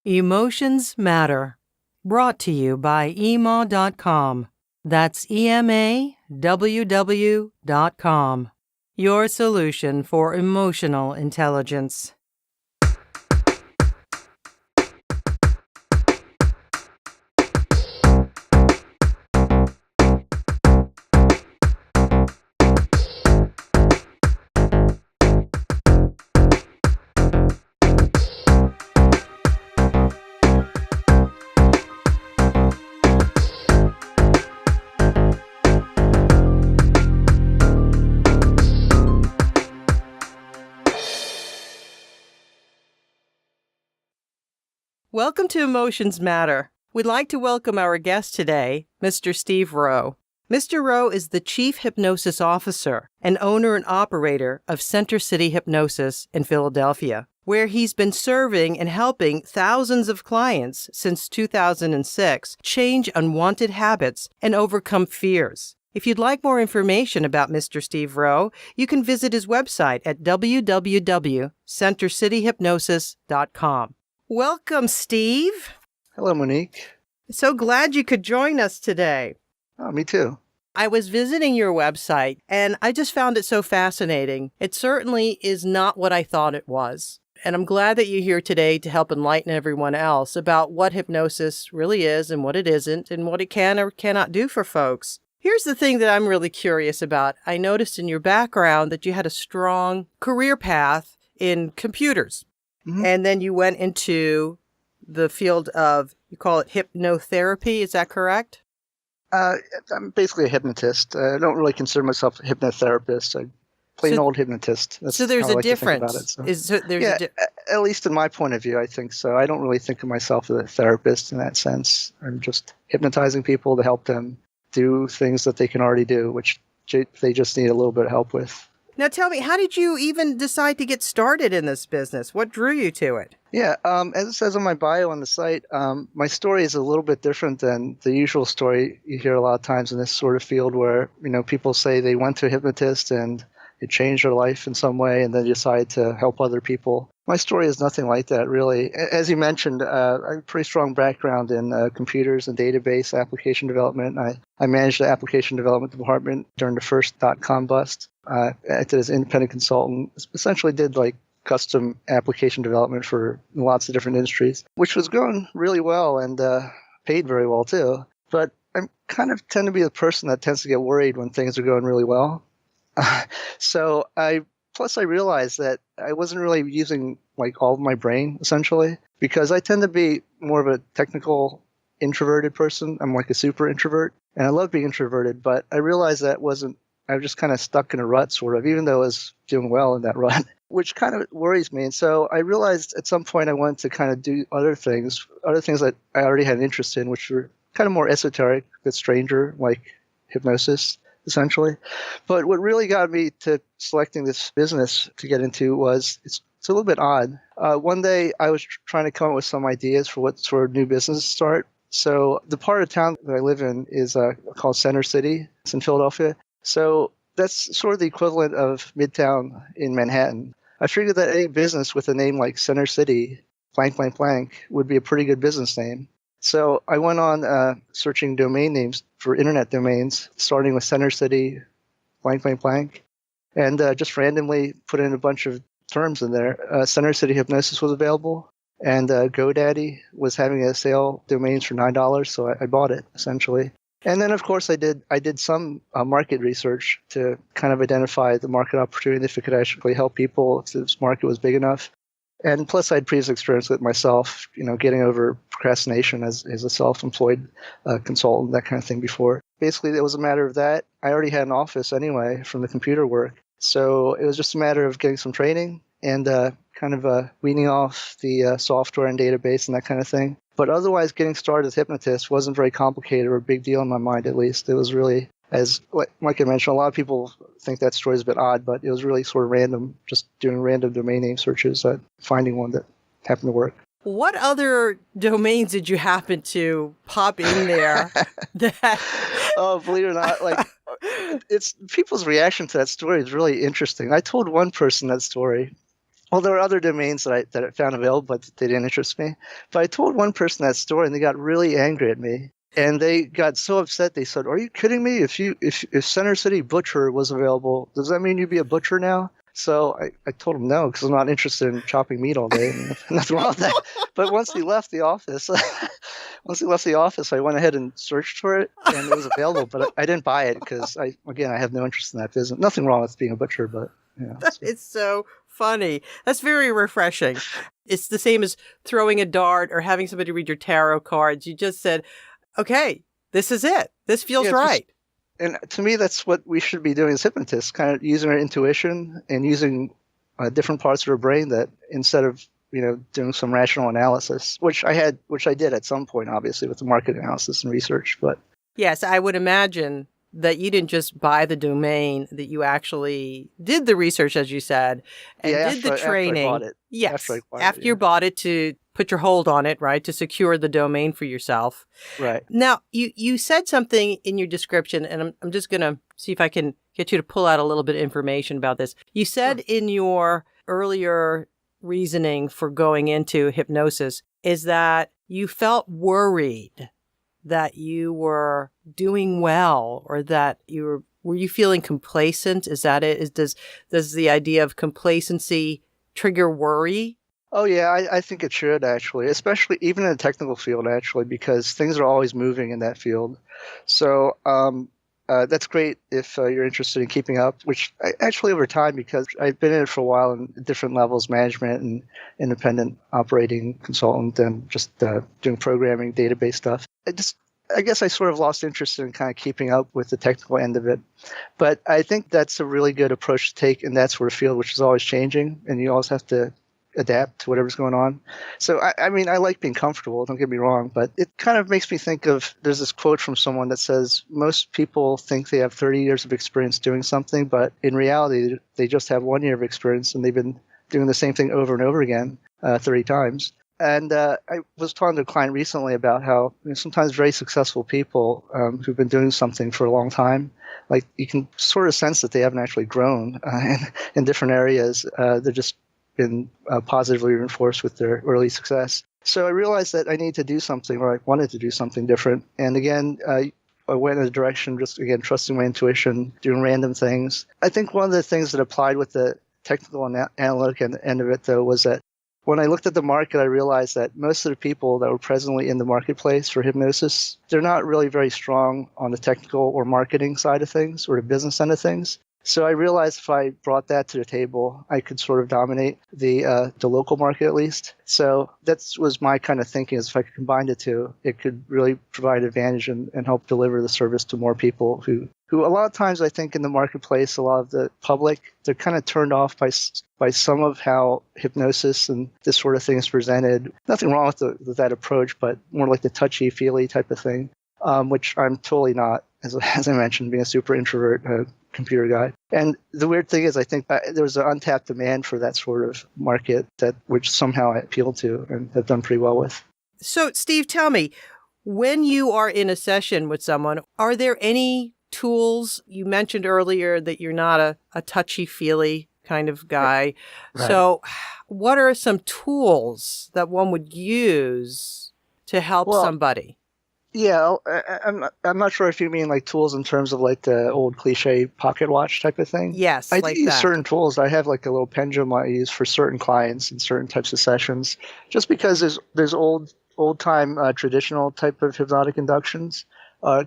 Emotions Matter. Brought to you by Emaww.com. That's EMAWW.com. Your solution for emotional intelligence. Welcome to Emotions Matter. We'd like to welcome our guest today, Mr. Steve Rowe. Mr. Rowe is the Chief Hypnosis Officer and owner and operator of Center City Hypnosis in Philadelphia, where he's been serving and helping thousands of clients since 2006 change unwanted habits and overcome fears. If you'd like more information about Mr. Steve Rowe, you can visit his website at www.centercityhypnosis.com. Welcome, Steve. Hello, Monique. So glad you could join us today. Oh, me too. I was visiting your website, and I just found it so fascinating. It certainly is not what I thought it was. And I'm glad that you're here today to help enlighten everyone else about what hypnosis really is and what it isn't and what it can or cannot do for folks. Here's the thing that I'm really curious about. I noticed in your background that you had a strong career path in computers. Mm-hmm. And then you went into the field of, you call it hypnotherapy, is that correct? I'm basically a hypnotist. I don't really consider myself a hypnotherapist. I'm plain old hypnotist. That's so there's a like difference. At least in my point of view, I think so. I don't really think of myself as a therapist in that sense. I'm just hypnotizing people to help them do things that they can already do, which they just need a little bit of help with. Now tell me, how did you even decide to get started in this business? What drew you to it? Yeah, as it says on my bio on the site, my story is a little bit different than the usual story you hear a lot of times in this sort of field where, people say they went to a hypnotist and it changed their life in some way and then decide to help other people. My story is nothing like that, really. As you mentioned, I have a pretty strong background in computers and database application development. I managed the application development department during the first .com bust. I acted as an independent consultant, essentially did like custom application development for lots of different industries, which was going really well and paid very well too. But I kind of tend to be the person that tends to get worried when things are going really well. So I realized that I wasn't really using like all of my brain essentially, because I tend to be more of a technical introverted person. I'm like a super introvert and I love being introverted, but I realized that I was just kind of stuck in a rut sort of, even though I was doing well in that rut, which kind of worries me. And so I realized at some point I wanted to kind of do other things that I already had an interest in, which were kind of more esoteric, a bit stranger, like hypnosis. Essentially. But what really got me to selecting this business to get into was, it's a little bit odd. One day I was trying to come up with some ideas for what sort of new business to start. So the part of town that I live in is called Center City. It's in Philadelphia. So that's sort of the equivalent of Midtown in Manhattan. I figured that any business with a name like Center City, blank, blank, blank, would be a pretty good business name. So I went on searching domain names for internet domains, starting with Center City, blank, blank, blank, and just randomly put in a bunch of terms in there. Center City Hypnosis was available, and GoDaddy was having a sale domains for $9, so I bought it, essentially. And then, of course, I did some market research to kind of identify the market opportunity, if it could actually help people, if this market was big enough. And plus, I had previous experience with myself, getting over procrastination as a self-employed consultant, that kind of thing before. Basically, it was a matter of that. I already had an office anyway from the computer work. So it was just a matter of getting some training and kind of weaning off the software and database and that kind of thing. But otherwise, getting started as a hypnotist wasn't very complicated or a big deal in my mind, at least. It was really, as Mike had mentioned, a lot of people think that story is a bit odd, but it was really sort of random, just doing random domain name searches, finding one that happened to work. What other domains did you happen to pop in there? Oh, believe it or not, it's people's reaction to that story is really interesting. I told one person that story, Well, there were other domains that I found available, but they didn't interest me. But I told one person that story, and they got really angry at me. And they got so upset. They said, "Are you kidding me? If Center City Butcher was available, does that mean you'd be a butcher now?" So I told him no, because I'm not interested in chopping meat all day. Nothing wrong with that. But once he left the office, I went ahead and searched for it, and it was available. But I didn't buy it because I have no interest in that business. Nothing wrong with being a butcher, but yeah. It's so funny. That's very refreshing. It's the same as throwing a dart or having somebody read your tarot cards. You just said, okay, this is it. This feels right. And to me, that's what we should be doing as hypnotists, kind of using our intuition and using different parts of our brain that instead of, doing some rational analysis, which I did at some point, obviously, with the market analysis and research. But yes, I would imagine that you didn't just buy the domain, that you actually did the research, as you said, and did the training. After I bought it. Yes, after you bought it, to put your hold on it, right, to secure the domain for yourself. Right. Now, you said something in your description, and I'm just going to see if I can get you to pull out a little bit of information about this. You said in your earlier reasoning for going into hypnosis is that you felt worried that you were doing well, or that were you feeling complacent? Is that it? Does the idea of complacency trigger worry? Oh yeah, I think it should actually, especially even in the technical field actually, because things are always moving in that field. So that's great if you're interested in keeping up, which actually over time, because I've been in it for a while in different levels, management and independent operating consultant, and just doing programming, database stuff. I guess I sort of lost interest in kind of keeping up with the technical end of it. But I think that's a really good approach to take in that sort of field, which is always changing, and you always have to adapt to whatever's going on. So, I mean, I like being comfortable, don't get me wrong, but it kind of makes me think of, there's this quote from someone that says, most people think they have 30 years of experience doing something, but in reality, they just have 1 year of experience, and they've been doing the same thing over and over again 30 times. And I was talking to a client recently about how sometimes very successful people who've been doing something for a long time, like you can sort of sense that they haven't actually grown in different areas. They've just been positively reinforced with their early success. So I realized that I need to do something, or I wanted to do something different. And again, I went in a direction, just again, trusting my intuition, doing random things. I think one of the things that applied with the technical and analytic end of it, though, was that when I looked at the market, I realized that most of the people that were presently in the marketplace for hypnosis, they're not really very strong on the technical or marketing side of things, or the business end of things. So I realized if I brought that to the table, I could sort of dominate the local market at least. So that was my kind of thinking, is if I could combine the two, it could really provide advantage and help deliver the service to more people who a lot of times, I think in the marketplace, a lot of the public, they're kind of turned off by some of how hypnosis and this sort of thing is presented. Nothing wrong with that approach, but more like the touchy-feely type of thing, which I'm totally not, as I mentioned, being a super introvert computer guy. And the weird thing is, I think there's an untapped demand for that sort of market which somehow I appeal to and have done pretty well with. So, Steve, tell me, when you are in a session with someone, are there any tools? You mentioned earlier that you're not a touchy-feely kind of guy. Right. So what are some tools that one would use to help somebody? Yeah, I'm not sure if you mean like tools in terms of like the old cliche pocket watch type of thing. Yes, I like do use that. certain tools. I have like a little pendulum I use for certain clients in certain types of sessions, just because there's old time traditional type of hypnotic inductions.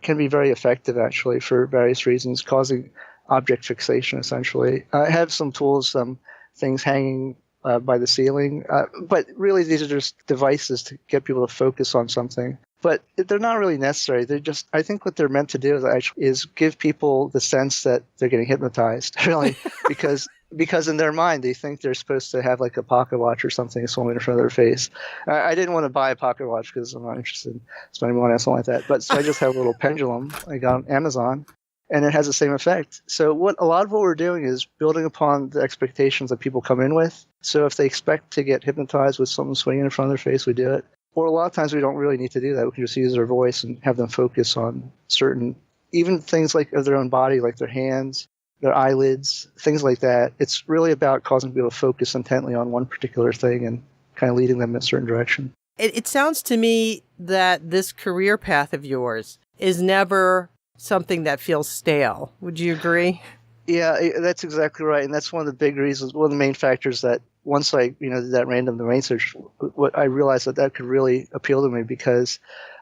Can be very effective actually for various reasons, causing object fixation essentially. I have some tools, some things hanging by the ceiling, but really these are just devices to get people to focus on something. But they're not really necessary. I think what they're meant to do is give people the sense that they're getting hypnotized, really, because in their mind, they think they're supposed to have like a pocket watch or something swung in front of their face. I didn't want to buy a pocket watch because I'm not interested in spending money on something like that. But so I just have a little pendulum I got on Amazon, and it has the same effect. So a lot of what we're doing is building upon the expectations that people come in with. So if they expect to get hypnotized with something swinging in front of their face, we do it. Or a lot of times we don't really need to do that. We can just use our voice and have them focus on certain, even things like of their own body, like their hands, their eyelids, things like that. It's really about causing people to focus intently on one particular thing and kind of leading them in a certain direction. It sounds to me that this career path of yours is never something that feels stale. Would you agree? Yeah, that's exactly right. And that's one of the big reasons, one of the main factors that once I, did that random domain search, what I realized that could really appeal to me because,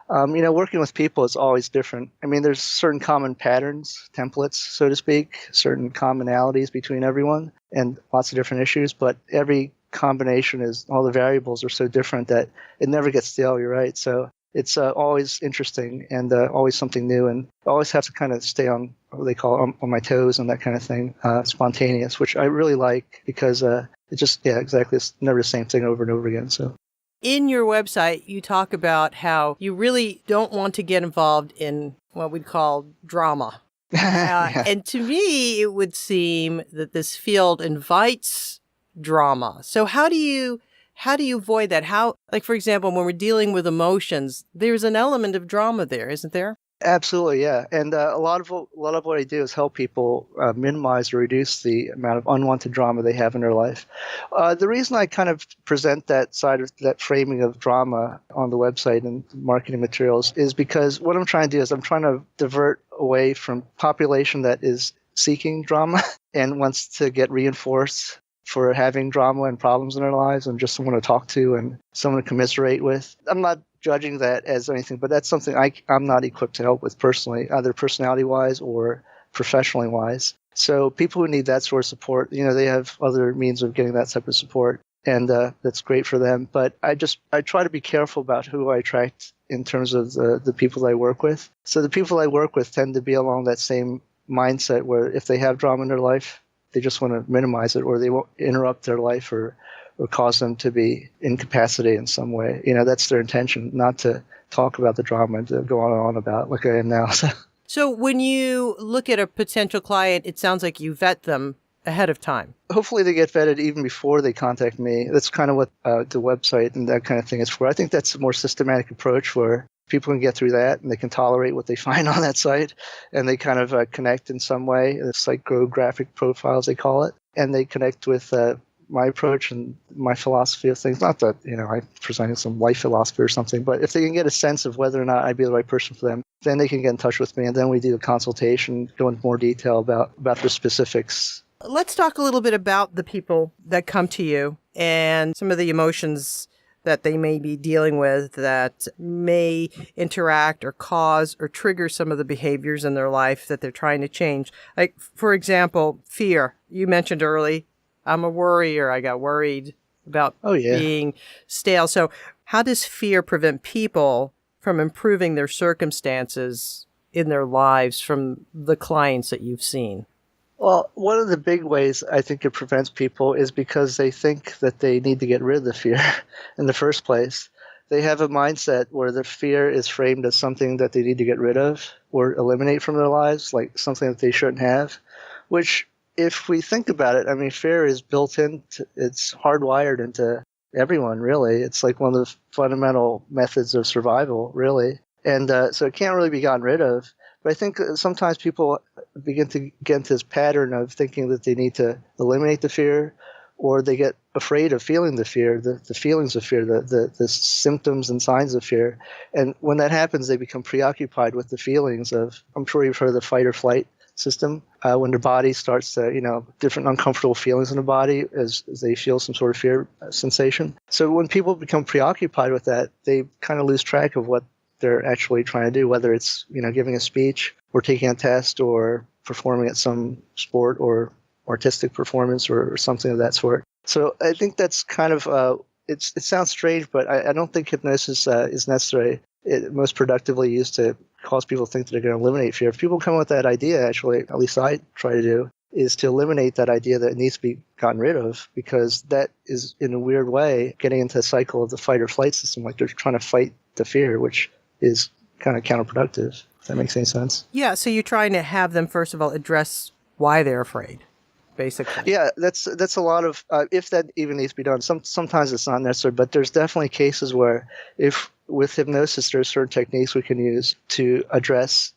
working with people is always different. I mean, there's certain common patterns, templates, so to speak, certain commonalities between everyone and lots of different issues, but every combination all the variables are so different that it never gets stale, you're right. So it's always interesting and always something new, and I always have to kind of stay on what they call on my toes and that kind of thing, spontaneous, which I really like because it just, yeah, exactly. It's never the same thing over and over again. So in your website, you talk about how you really don't want to get involved in what we'd call drama. Yeah. And to me, it would seem that this field invites drama. So how do you avoid that? How, like, for example, when we're dealing with emotions, there's an element of drama there, isn't there? Absolutely, yeah. And a lot of what I do is help people minimize or reduce the amount of unwanted drama they have in their life. The reason I kind of present that side of that framing of drama on the website and marketing materials is because what I'm trying to do is I'm trying to divert away from population that is seeking drama and wants to get reinforced for having drama and problems in their lives and just someone to talk to and someone to commiserate with. I'm not judging that as anything, but that's something I'm not equipped to help with personally, either personality-wise or professionally-wise. So people who need that sort of support, they have other means of getting that type of support, and that's great for them. But I try to be careful about who I attract in terms of the people that I work with. So the people I work with tend to be along that same mindset where if they have drama in their life, they just want to minimize it, or they won't interrupt their life or cause them to be incapacitated in some way. That's their intention, not to talk about the drama and to go on and on about like I am now. So when you look at a potential client, it sounds like you vet them ahead of time. Hopefully they get vetted even before they contact me. That's kind of what the website and that kind of thing is for. I think that's a more systematic approach where people can get through that and they can tolerate what they find on that site and they kind of connect in some way. The psychographic profiles, they call it, and they connect with my approach and my philosophy of things. Not that, I presented some life philosophy or something, but if they can get a sense of whether or not I'd be the right person for them, then they can get in touch with me, and then we do a consultation, go into more detail about the specifics. Let's talk a little bit about the people that come to you and some of the emotions that they may be dealing with that may interact or cause or trigger some of the behaviors in their life that they're trying to change. Like, for example, fear. You mentioned early, I'm a worrier. I got worried about being stale. So how does fear prevent people from improving their circumstances in their lives from the clients that you've seen? Well, one of the big ways I think it prevents people is because they think that they need to get rid of the fear in the first place. They have a mindset where the fear is framed as something that they need to get rid of or eliminate from their lives, like something that they shouldn't have, which, if we think about it, I mean, fear is built into, it's hardwired into everyone, really. It's like one of the fundamental methods of survival, really. And so it can't really be gotten rid of. But I think sometimes people begin to get into this pattern of thinking that they need to eliminate the fear, or they get afraid of feeling the fear, the feelings of fear, the symptoms and signs of fear. And when that happens, they become preoccupied with the feelings of, I'm sure you've heard of the fight or flight system, when their body starts to, different uncomfortable feelings in the body as they feel some sort of fear sensation. So when people become preoccupied with that, they kind of lose track of what they're actually trying to do, whether it's, giving a speech or taking a test or performing at some sport or artistic performance or something of that sort. So I think that's kind of, it sounds strange, but I don't think hypnosis is necessary. Most productively used to cause people to think that they're going to eliminate fear. If people come up with that idea, actually, at least I try to do, is to eliminate that idea that it needs to be gotten rid of, because that is, in a weird way, getting into a cycle of the fight or flight system, like they're trying to fight the fear, which is kind of counterproductive, if that makes any sense. Yeah, so you're trying to have them, first of all, address why they're afraid, basically. Yeah, that's a lot of, if that even needs to be done. Sometimes it's not necessary, but there's definitely cases where if with hypnosis, there's certain techniques we can use to address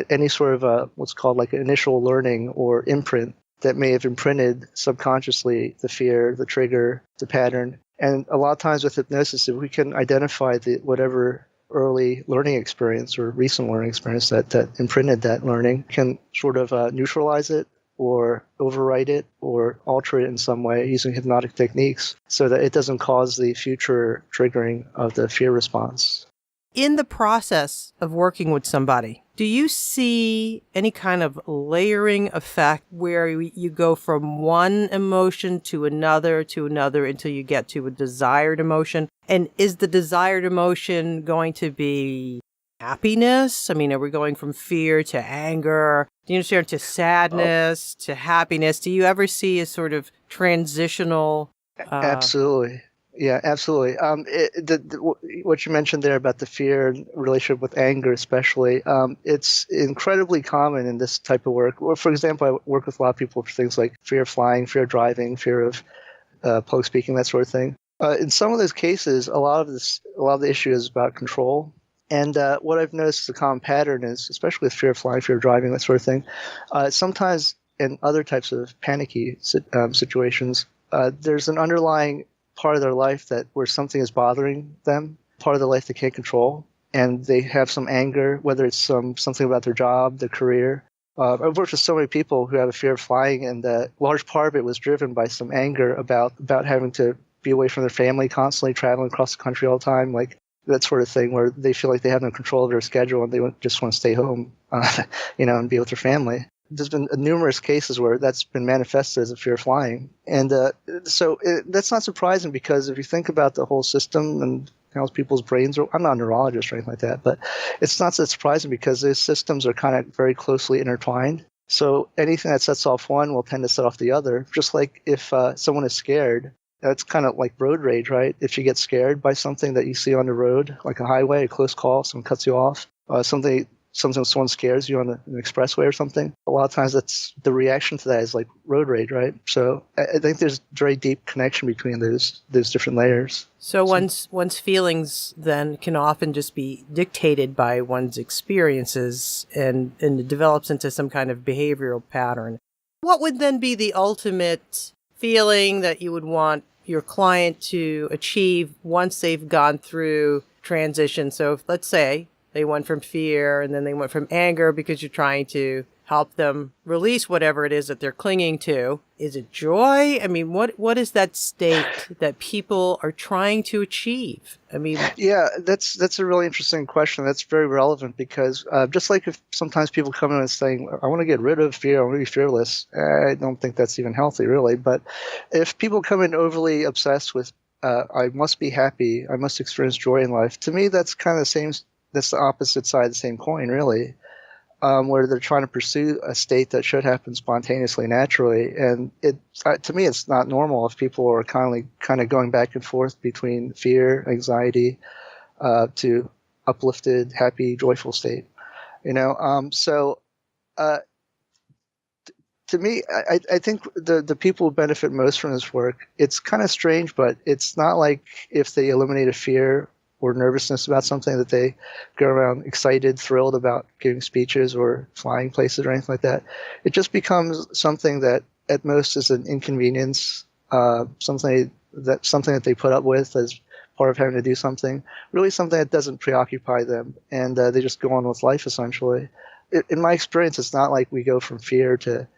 any sort of what's called like initial learning or imprint that may have imprinted subconsciously the fear, the trigger, the pattern. And a lot of times with hypnosis, if we can identify whatever early learning experience or recent learning experience that imprinted that learning, can sort of neutralize it or overwrite it or alter it in some way using hypnotic techniques so that it doesn't cause the future triggering of the fear response. In the process of working with somebody, do you see any kind of layering effect where you go from one emotion to another until you get to a desired emotion? And is the desired emotion going to be happiness? I mean, are we going from fear to anger? Do you understand, to sadness, to happiness? Do you ever see a sort of transitional? Absolutely. Yeah, absolutely. What you mentioned there about the fear and relationship with anger, especially, it's incredibly common in this type of work. Or, for example, I work with a lot of people for things like fear of flying, fear of driving, fear of public speaking, that sort of thing. In some of those cases, a lot of the issue is about control. And what I've noticed is a common pattern is, especially with fear of flying, fear of driving, that sort of thing, sometimes in other types of panicky situations, there's an underlying part of their life where something is bothering them, part of their life they can't control, and they have some anger, whether it's something about their job, their career. I've worked with so many people who have a fear of flying, and a large part of it was driven by some anger about having to be away from their family constantly, traveling across the country all the time, like that sort of thing, where they feel like they have no control of their schedule and they just want to stay home, and be with their family. There's been numerous cases where that's been manifested as a fear of flying. And that's not surprising, because if you think about the whole system and how people's brains are, I'm not a neurologist or anything like that, but it's not so surprising because those systems are kind of very closely intertwined. So anything that sets off one will tend to set off the other. Just like if someone is scared, that's kind of like road rage, right? If you get scared by something that you see on the road, like a highway, a close call, someone cuts you off, someone scares you on an expressway or something, a lot of times that's the reaction to that is like road rage, right? So I think there's a very deep connection between those different layers. So one's feelings then can often just be dictated by one's experiences, and it develops into some kind of behavioral pattern. What would then be the ultimate feeling that you would want your client to achieve once they've gone through transition? So let's say they went from fear and then they went from anger because you're trying to help them release whatever it is that they're clinging to. Is it joy? I mean, what is that state that people are trying to achieve? I mean, yeah, that's a really interesting question. That's very relevant because just like if sometimes people come in and saying, I want to get rid of fear, I want to be fearless, I don't think that's even healthy, really. But if people come in overly obsessed with, I must be happy, I must experience joy in life, to me, that's kind of the same. That's the opposite side of the same coin, really, where they're trying to pursue a state that should happen spontaneously, naturally. And to me, it's not normal if people are kind of going back and forth between fear, anxiety, to uplifted, happy, joyful state. To me, I think the people who benefit most from this work, it's kind of strange, but it's not like if they eliminate a fear or nervousness about something that they go around excited, thrilled about giving speeches or flying places or anything like that. It just becomes something that at most is an inconvenience, something that they put up with as part of having to do something, really something that doesn't preoccupy them, and they just go on with life, essentially. In my experience, it's not like we go from fear to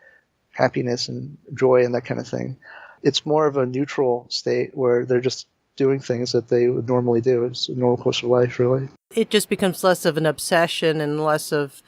happiness and joy and that kind of thing. It's more of a neutral state where they're just doing things that they would normally do. It's a normal course of life, really. It just becomes less of an obsession and less of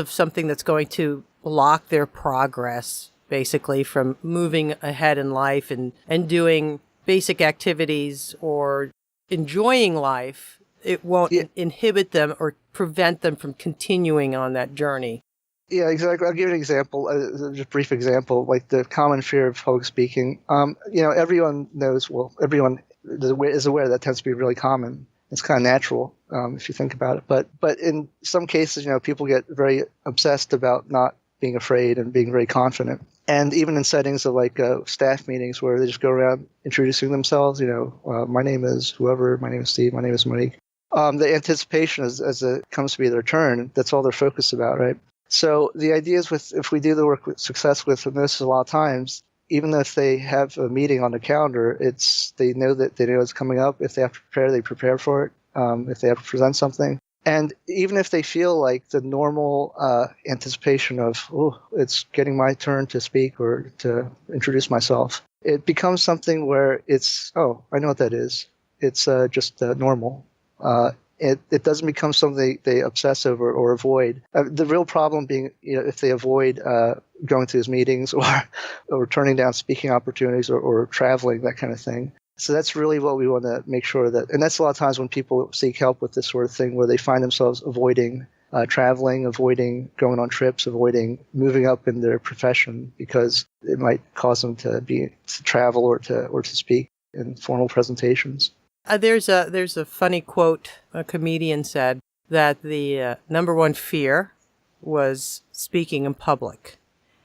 something that's going to block their progress, basically, from moving ahead in life and doing basic activities or enjoying life. It won't inhibit them or prevent them from continuing on that journey. Yeah, exactly. I'll give you an example, just a brief example, like the common fear of public speaking. Everyone knows, everyone is aware that tends to be really common. It's kind of natural if you think about it. But in some cases, people get very obsessed about not being afraid and being very confident. And even in settings of like staff meetings where they just go around introducing themselves, my name is whoever, my name is Steve, my name is Monique. The anticipation as it comes to be their turn, that's all they're focused about, right? So the idea is if we do the work with success with hypnosis a lot of times, even if they have a meeting on the calendar, they know it's coming up. If they have to prepare, they prepare for it. If they have to present something. And even if they feel like the normal anticipation of, oh, it's getting my turn to speak or to introduce myself, it becomes something where it's, oh, I know what that is. It's just normal. It doesn't become something they obsess over or avoid. The real problem being, if they avoid going to these meetings or turning down speaking opportunities or traveling, that kind of thing. So that's really what we want to make sure that, and that's a lot of times when people seek help with this sort of thing, where they find themselves avoiding traveling, avoiding going on trips, avoiding moving up in their profession because it might cause them to travel or to speak in formal presentations. There's a funny quote a comedian said that the number one fear was speaking in public.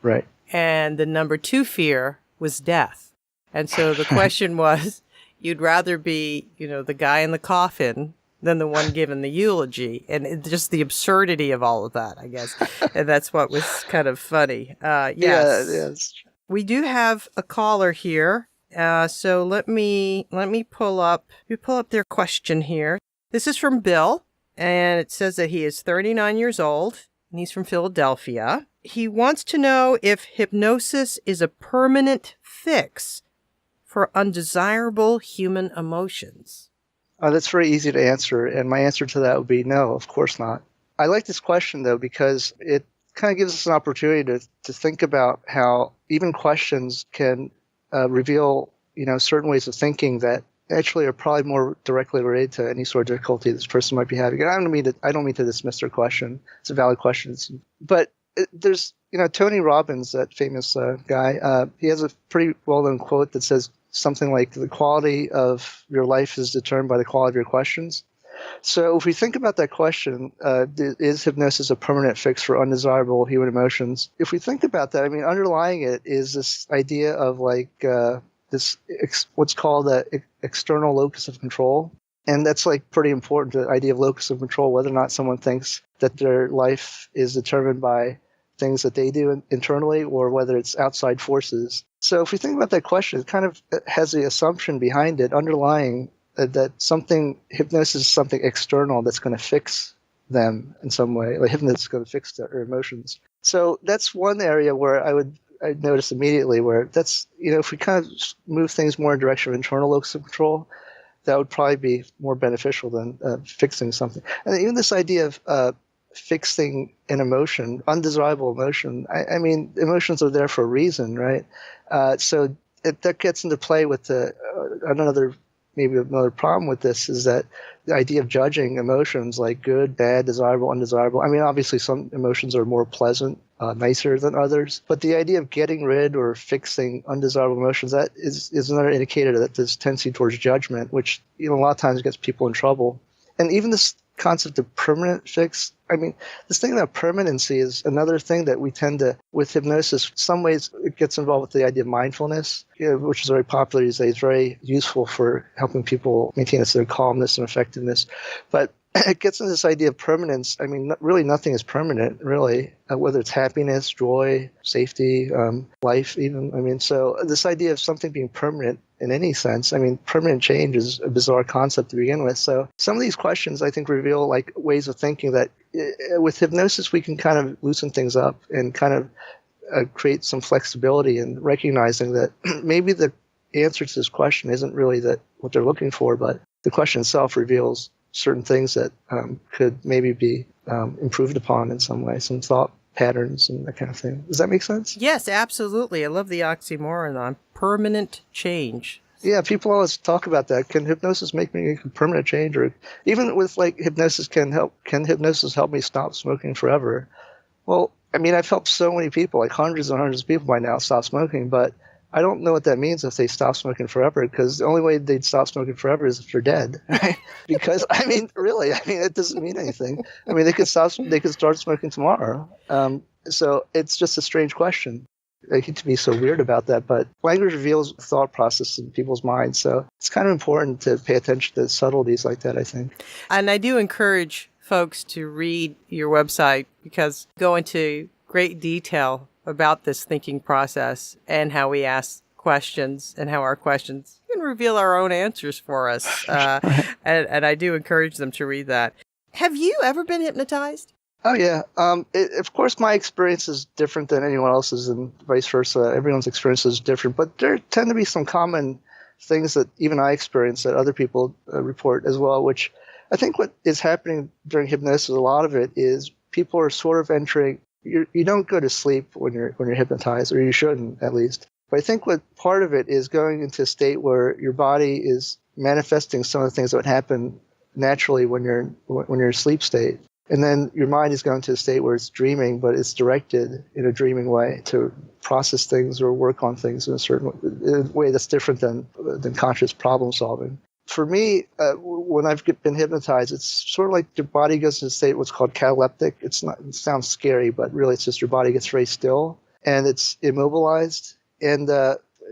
Right. And the number two fear was death. And so the question was, you'd rather be, the guy in the coffin than the one giving the eulogy. And just the absurdity of all of that, I guess. And that's what was kind of funny. Yes. Yeah, yes. We do have a caller here. So let me pull up their question here. This is from Bill, and it says that he is 39 years old, and he's from Philadelphia. He wants to know if hypnosis is a permanent fix for undesirable human emotions. That's very easy to answer, and my answer to that would be no, of course not. I like this question, though, because it kind of gives us an opportunity to think about how even questions can reveal, certain ways of thinking that actually are probably more directly related to any sort of difficulty this person might be having. And I don't mean to dismiss their question. It's a valid question. But there's, Tony Robbins, that famous guy, he has a pretty well-known quote that says something like, the quality of your life is determined by the quality of your questions. So if we think about that question, is hypnosis a permanent fix for undesirable human emotions? If we think about that, underlying it is this idea of what's called the external locus of control. And that's pretty important, the idea of locus of control, whether or not someone thinks that their life is determined by things that they do internally or whether it's outside forces. So if we think about that question, it kind of has the assumption behind it, underlying that hypnosis is something external that's going to fix them in some way. Like hypnosis is going to fix their emotions. So that's one area where I'd notice immediately where that's, if we kind of move things more in the direction of internal locus of control, that would probably be more beneficial than fixing something. And even this idea of fixing an emotion, undesirable emotion, emotions are there for a reason, right? So that gets into play with another problem with this is that the idea of judging emotions like good, bad, desirable, undesirable. Obviously some emotions are more pleasant, nicer than others, but the idea of getting rid or fixing undesirable emotions, that is another indicator that there's tendency towards judgment, which a lot of times gets people in trouble. And even this concept of permanent fix, this thing about permanency is another thing that we tend to, with hypnosis, some ways it gets involved with the idea of mindfulness, which is very popular these days, very useful for helping people maintain a sort of calmness and effectiveness. But it gets into this idea of permanence. Really nothing is permanent, really, whether it's happiness, joy, safety, life even. So this idea of something being permanent in any sense, permanent change is a bizarre concept to begin with. So some of these questions, I think, reveal ways of thinking that with hypnosis, we can kind of loosen things up and kind of create some flexibility in recognizing that maybe the answer to this question isn't really what they're looking for, but the question itself reveals certain things that could maybe be improved upon in some way, some thought patterns and that kind of thing. Does that make sense? Yes, absolutely. I love the oxymoron on permanent change. Yeah, people always talk about that. Can hypnosis make me a permanent change? Or even with hypnosis can hypnosis help me stop smoking forever? Well, I've helped so many people, hundreds and hundreds of people by now stop smoking, but I don't know what that means if they stop smoking forever, because the only way they'd stop smoking forever is if they're dead, right? Because, really, it doesn't mean anything. They could start smoking tomorrow. So it's just a strange question. I hate to be so weird about that, but language reveals thought process in people's minds. So it's kind of important to pay attention to subtleties like that, I think. And I do encourage folks to read your website because you go into great detail about this thinking process and how we ask questions and how our questions can reveal our own answers for us. And I do encourage them to read that. Have you ever been hypnotized? Oh, yeah. Of course, my experience is different than anyone else's and vice versa. Everyone's experience is different, but there tend to be some common things that even I experience that other people report as well, which I think what is happening during hypnosis, a lot of it is people are sort of entering, you don't go to sleep when you're hypnotized, or you shouldn't at least. But I think what part of it is going into a state where your body is manifesting some of the things that would happen naturally when you're in a sleep state. And then your mind is going to a state where it's dreaming, but it's directed in a dreaming way to process things or work on things in a certain way that's different than conscious problem solving. For me, when I've been hypnotized, it's sort of like your body goes into a state what's called cataleptic. It sounds scary, but really it's just your body gets very still and it's immobilized. And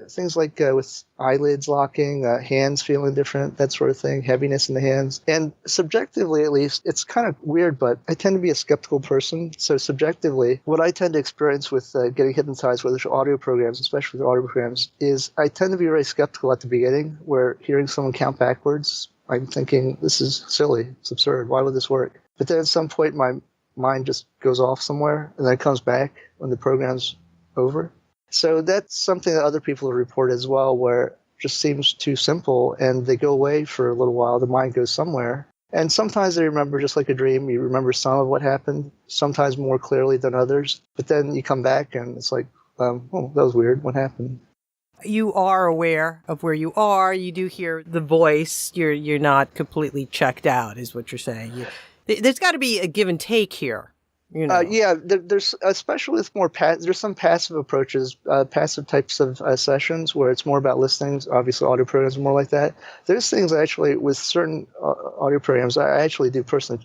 things like with eyelids locking, hands feeling different, that sort of thing, heaviness in the hands. And subjectively, at least, it's kind of weird, but I tend to be a skeptical person. So subjectively, what I tend to experience with getting hypnotized with audio programs, especially with audio programs, is I tend to be very skeptical at the beginning, where hearing someone count backwards, I'm thinking, this is silly, it's absurd, why would this work? But then at some point, my mind just goes off somewhere, and then it comes back when the program's over. So that's something that other people have reported as well, where it just seems too simple and they go away for a little while. The mind goes somewhere. And sometimes they remember just like a dream. You remember some of what happened, sometimes more clearly than others. But then you come back and it's like, oh, that was weird. What happened? You are aware of where you are. You do hear the voice. You're not completely checked out, is what you're saying. There's got to be a give and take here. You know. There's especially with more there's some passive approaches, passive types of sessions where it's more about listening. Obviously, audio programs are more like that. There's things actually with certain audio programs I actually do personally.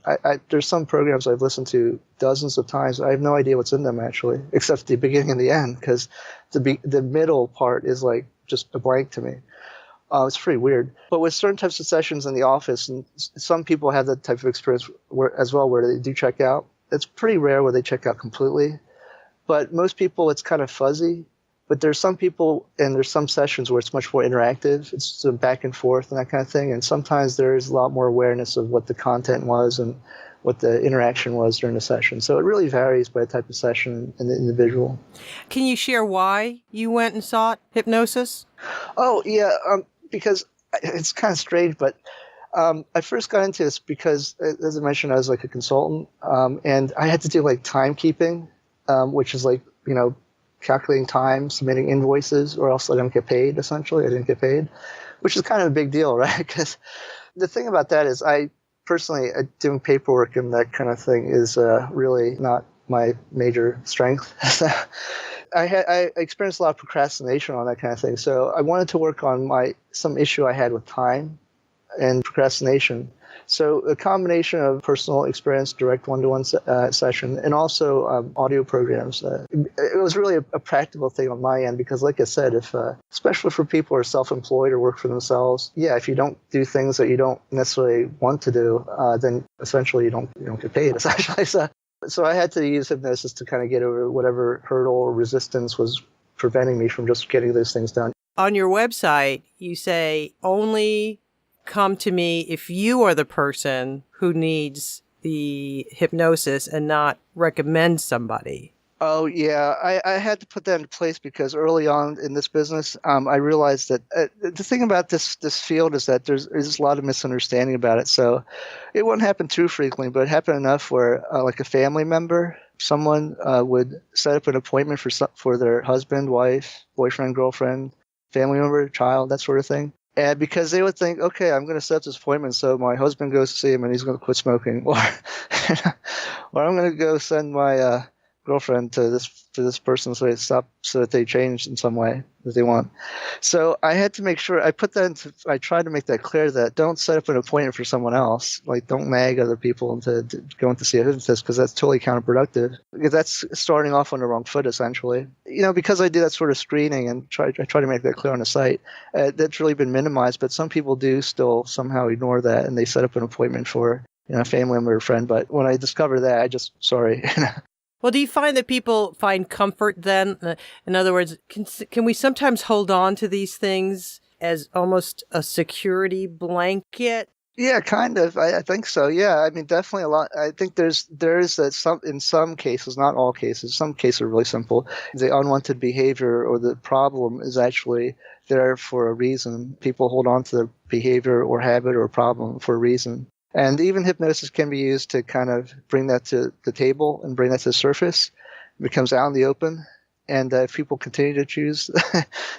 There's some programs I've listened to dozens of times. I have no idea what's in them actually, except the beginning and the end, because the middle part is like just a blank to me. It's pretty weird. But with certain types of sessions in the office, and some people have that type of experience as well, where they do check out. It's pretty rare where they check out completely. But most people, it's kind of fuzzy. But there's some people and there's some sessions where it's much more interactive. It's sort of back and forth and that kind of thing. And sometimes there is a lot more awareness of what the content was and what the interaction was during the session. So it really varies by the type of session and the individual. Can you share why you went and sought hypnosis? Oh, yeah, because it's kind of strange, but I first got into this because, as I mentioned, I was like a consultant, and I had to do like timekeeping, which is like, calculating time, submitting invoices, or else I don't get paid, essentially. I didn't get paid, which is kind of a big deal, right? Because the thing about that is I personally, doing paperwork and that kind of thing is really not my major strength. I experienced a lot of procrastination on that kind of thing. So I wanted to work on some issue I had with time and procrastination. So a combination of personal experience, direct one-to-one session, and also audio programs. It was really a practical thing on my end because, like I said, especially for people who are self-employed or work for themselves, if you don't do things that you don't necessarily want to do, then essentially you don't get paid, essentially. So I had to use hypnosis to kind of get over whatever hurdle or resistance was preventing me from just getting those things done. On your website, you say only come to me if you are the person who needs the hypnosis and not recommend somebody. Oh, yeah. I had to put that into place because early on in this business, I realized that the thing about this field is that there's a lot of misunderstanding about it. So it wouldn't happen too frequently, but it happened enough where like a family member, someone would set up an appointment for their husband, wife, boyfriend, girlfriend, family member, child, that sort of thing. And because they would think, okay, I'm going to set this appointment so my husband goes to see him and he's going to quit smoking, or I'm going to go send my girlfriend to this person so that they change in some way that they want. So I had to make sure I tried to make that clear that don't set up an appointment for someone else. Like don't nag other people into going to see a hypnotist, because that's totally counterproductive. Because that's starting off on the wrong foot, essentially. Because I do that sort of screening and I try to make that clear on the site, that's really been minimized. But some people do still somehow ignore that, and they set up an appointment for a family member or friend. But when I discovered that, sorry. Well, do you find that people find comfort then? In other words, can we sometimes hold on to these things as almost a security blanket? Yeah, kind of. I think so. Yeah, I mean, definitely a lot. I think there's in some cases, not all cases. Some cases are really simple. The unwanted behavior or the problem is actually there for a reason. People hold on to their behavior or habit or problem for a reason. And even hypnosis can be used to kind of bring that to the table and bring that to the surface. It becomes out in the open. And if people continue to choose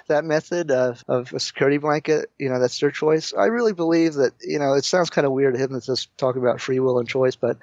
that method of a security blanket, that's their choice. I really believe that, it sounds kind of weird to hypnotists talk about free will and choice, but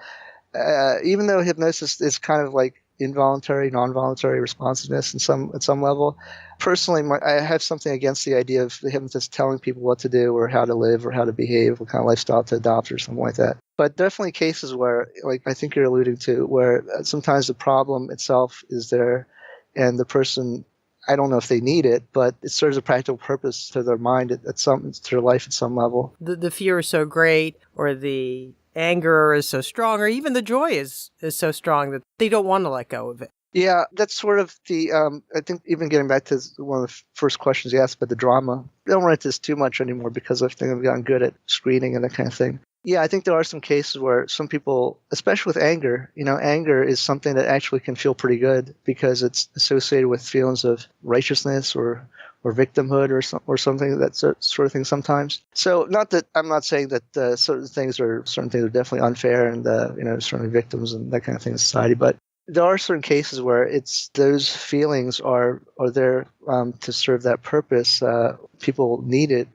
even though hypnosis is kind of like involuntary, non-voluntary responsiveness at some level, personally, I have something against the idea of the hypnotist telling people what to do or how to live or how to behave, what kind of lifestyle to adopt or something like that. But definitely cases where, like I think you're alluding to, where sometimes the problem itself is there and the person, I don't know if they need it, but it serves a practical purpose to their mind to their life at some level. The fear is so great, or the anger is so strong, or even the joy is so strong that they don't want to let go of it. Yeah, that's sort of the, I think even getting back to one of the first questions you asked about the drama, I don't run into this too much anymore because I think I've gotten good at screening and that kind of thing. Yeah, I think there are some cases where some people, especially with anger, anger is something that actually can feel pretty good because it's associated with feelings of righteousness or victimhood or something, that sort of thing sometimes. So not that I'm not saying that certain things are definitely unfair and certainly victims and that kind of thing in society, but there are certain cases where those feelings are there to serve that purpose. People need it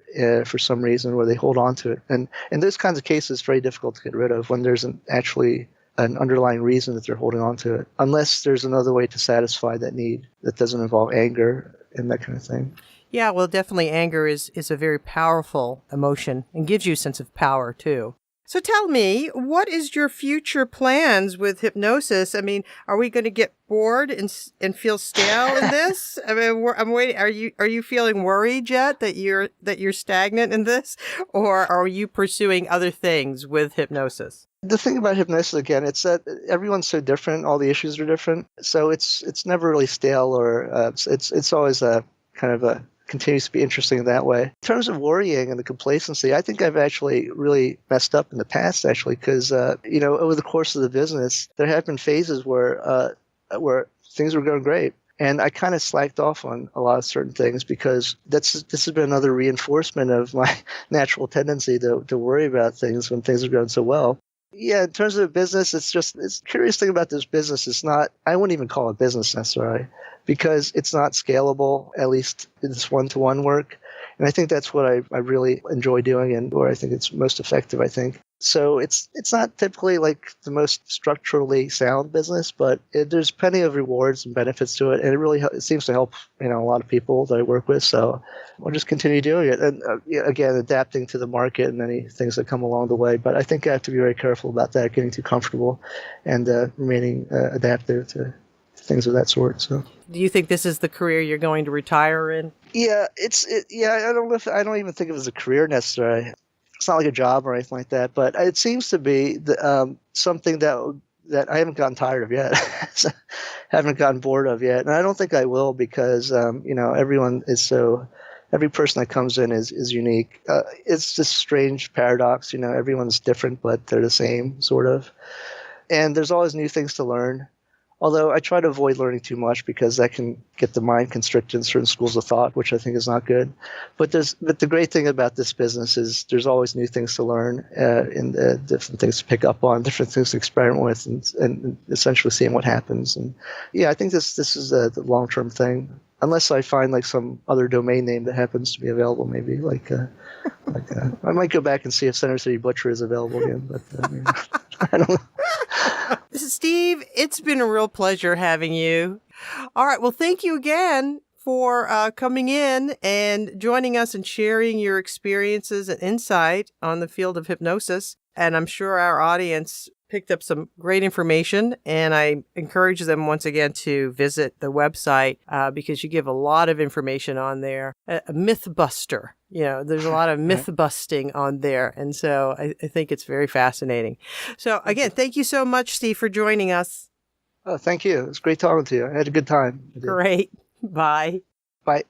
for some reason, where they hold on to it. And in those kinds of cases, it's very difficult to get rid of when there's actually an underlying reason that they're holding on to it, unless there's another way to satisfy that need that doesn't involve anger and that kind of thing. Yeah, well, definitely anger is a very powerful emotion and gives you a sense of power, too. So tell me, what is your future plans with hypnosis? I mean, are we going to get bored and feel stale in this? I mean, I'm waiting. Are you feeling worried yet that you're stagnant in this, or are you pursuing other things with hypnosis? The thing about hypnosis, again, it's that everyone's so different. All the issues are different, so it's never really stale, or it's always a kind of a continues to be interesting in that way. In terms of worrying and the complacency, I think I've actually really messed up in the past, actually, because over the course of the business, there have been phases where things were going great. And I kind of slacked off on a lot of certain things because this has been another reinforcement of my natural tendency to worry about things when things are going so well. Yeah, in terms of the business, it's curious thing about this business. It's not, I wouldn't even call it business necessarily, because it's not scalable, at least in this one-to-one work. And I think that's what I really enjoy doing and where I think it's most effective, I think. So it's not typically like the most structurally sound business, but there's plenty of rewards and benefits to it. And it seems to help, a lot of people that I work with. So I'll just continue doing it. And again, adapting to the market and any things that come along the way. But I think I have to be very careful about that, getting too comfortable and remaining adaptive to things of that sort. So, do you think this is the career you're going to retire in? Yeah, I don't even think of it as a career necessarily. It's not like a job or anything like that, but it seems to be something that I haven't gotten tired of yet, haven't gotten bored of yet, and I don't think I will because everyone is every person that comes in is unique. It's this strange paradox, everyone's different, but they're the same sort of, and there's always new things to learn. Although I try to avoid learning too much because that can get the mind constricted in certain schools of thought, which I think is not good. But the great thing about this business is there's always new things to learn and different things to pick up on, different things to experiment with, and essentially seeing what happens. And yeah, I think this is the long-term thing, unless I find like some other domain name that happens to be available, maybe I might go back and see if Center City Butcher is available again, but I don't know. Steve, it's been a real pleasure having you. All right. Well, thank you again for coming in and joining us and sharing your experiences and insight on the field of hypnosis. And I'm sure our audience picked up some great information, and I encourage them once again to visit the website because you give a lot of information on there. A myth buster. There's a lot of myth busting on there. And so I think it's very fascinating. So again, thank you so much, Steve, for joining us. Oh, thank you. It was great talking to you. I had a good time. Great. Bye. Bye.